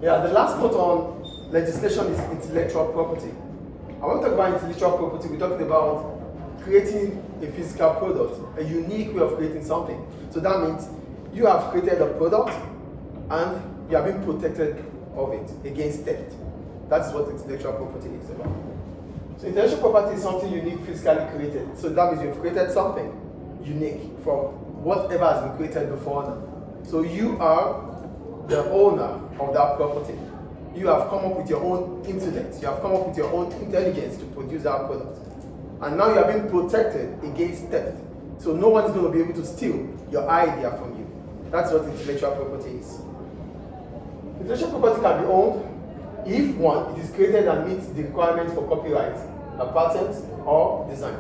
Yeah, the last note on legislation is intellectual property. I want to talk about intellectual property. We're talking about creating a physical product, a unique way of creating something. So that means you have created a product and you are being protected of it against theft. That's what intellectual property is about. So intellectual property is something unique, physically created. So that means you've created something unique from whatever has been created before now. So you are the owner of that property. You have come up with your own intellect. You have come up with your own intelligence to produce that product. And now you are being protected against theft. So no one is going to be able to steal your idea from you. That's what intellectual property is. Intellectual property can be owned if, one, it is created and meets the requirements for copyright, a patent, or design.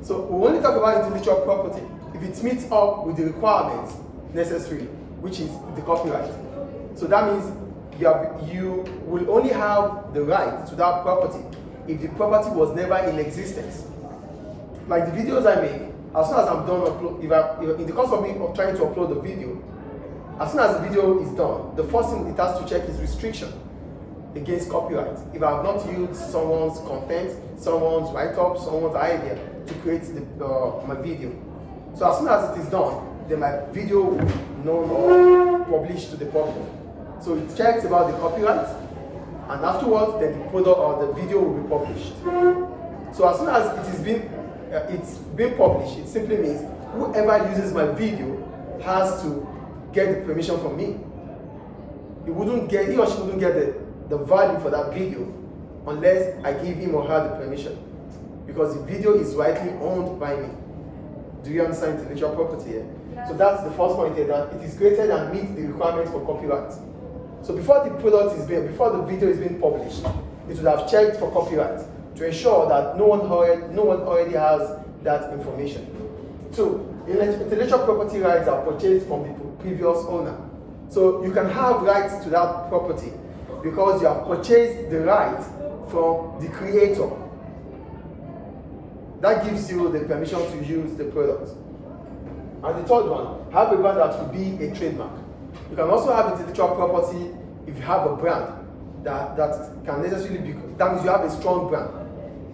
So we only talk about intellectual property if it meets up with the requirements necessary, which is the copyright. So that means you will only have the right to that property if the property was never in existence. Like the videos I make, as soon as I'm done in the course of me trying to upload the video, as soon as the video is done, the first thing it has to check is restriction against copyright. If I have not used someone's content, someone's write-up, someone's idea to create my video. So as soon as it is done, then my video will be no more published to the public. So it checks about the copyright, and afterwards, then the product or the video will be published. So as soon as it's been published, it simply means whoever uses my video has to get the permission from me. He or she wouldn't get the value for that video unless I give him or her the permission, because the video is rightly owned by me. Do you understand intellectual property here? Yeah. So that's the first point here, that it is created and meets the requirements for copyright. So before the video is being published, it would have checked for copyright to ensure that no one already has that information. So intellectual property rights are purchased from the previous owner. So you can have rights to that property because you have purchased the right from the creator. That gives you the permission to use the product. And the third one, have a brand that will be a trademark. You can also have intellectual property if you have a brand that can necessarily be, that means you have a strong brand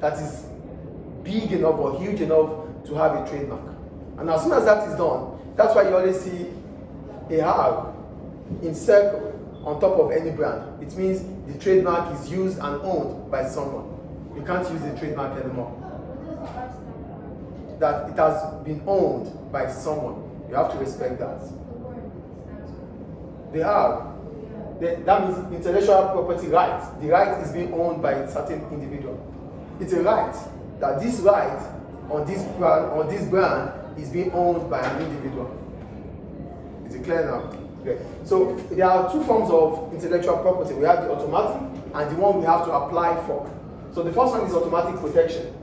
that is big enough or huge enough to have a trademark. And as soon as that is done, that's why you always see a R in circle on top of any brand. It means the trademark is used and owned by someone. You can't use the trademark anymore. That it has been owned by someone. You have to respect that. They are. That means intellectual property rights. The right is being owned by a certain individual. It's a right that this right on this brand is being owned by an individual. Is it clear now? Okay. So there are two forms of intellectual property. We have the automatic and the one we have to apply for. So the first one is automatic protection.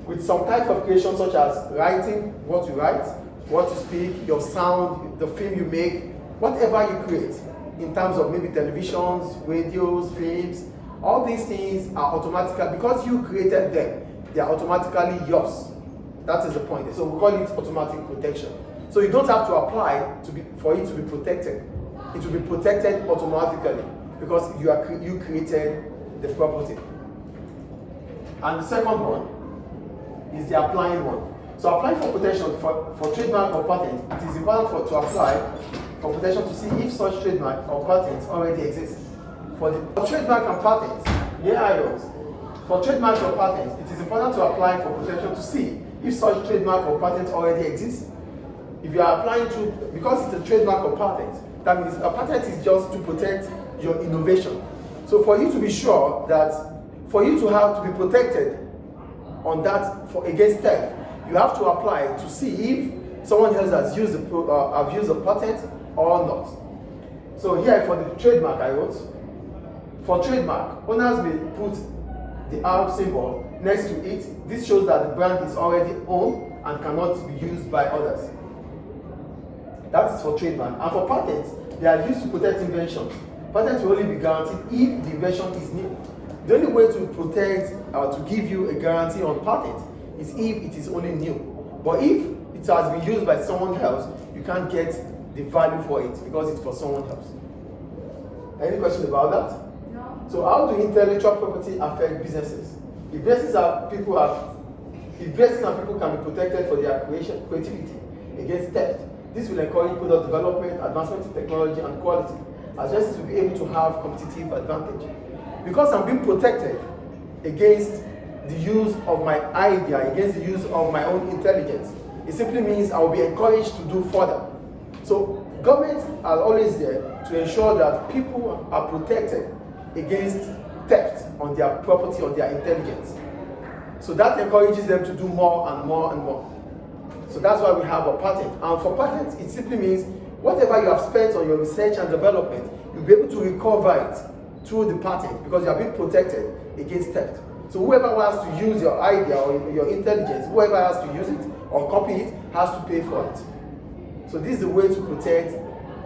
With some type of creation such as writing, what you write, what you speak, your sound, the film you make, whatever you create in terms of maybe televisions, radios, films, all these things are automatically, because you created them, they are automatically yours. That is the point. So we call it automatic protection. So you don't have to apply for it to be protected. It will be protected automatically because you created the property. And the second one is the applying one. So applying for protection for trademark or patent, it is important to apply for protection to see if such trademark or patent already exists. For trademark and patents, for trademarks or patents, it is important to apply for protection to see if such trademark or patent already exists. If you are applying because it's a trademark or patent, that means a patent is just to protect your innovation. So for you to be sure that, for you to have to be protected on that against theft, you have to apply to see if someone else has used a patent or not. So here for the trademark I wrote, for trademark, owners may put the R symbol next to it. This shows that the brand is already owned and cannot be used by others. That is for trademark. And for patents, they are used to protect inventions. Patents will only be guaranteed if the invention is new. The only way to protect or to give you a guarantee on patent is if it is only new. But if it has been used by someone else, you can't get the value for it because it's for someone else. Any question about that? No. So how do intellectual property affect businesses? If businesses and people can be protected for their creativity against theft, this will encourage product development, advancement in technology, and quality, as businesses will be able to have competitive advantage. Because I'm being protected against the use of my idea, against the use of my own intelligence, it simply means I will be encouraged to do further. So governments are always there to ensure that people are protected against theft on their property, on their intelligence. So that encourages them to do more and more and more. So that's why we have a patent. And for patents, it simply means whatever you have spent on your research and development, you'll be able to recover it through the patent because you are being protected against theft. So whoever wants to use your idea or your intelligence, whoever has to use it or copy it, has to pay for it. So this is the way to protect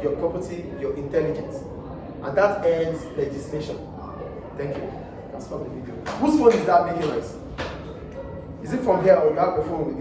your property, your intelligence. And that ends legislation. Thank you. That's for the video. Whose phone is that making noise? Is it from here or you have the phone with you?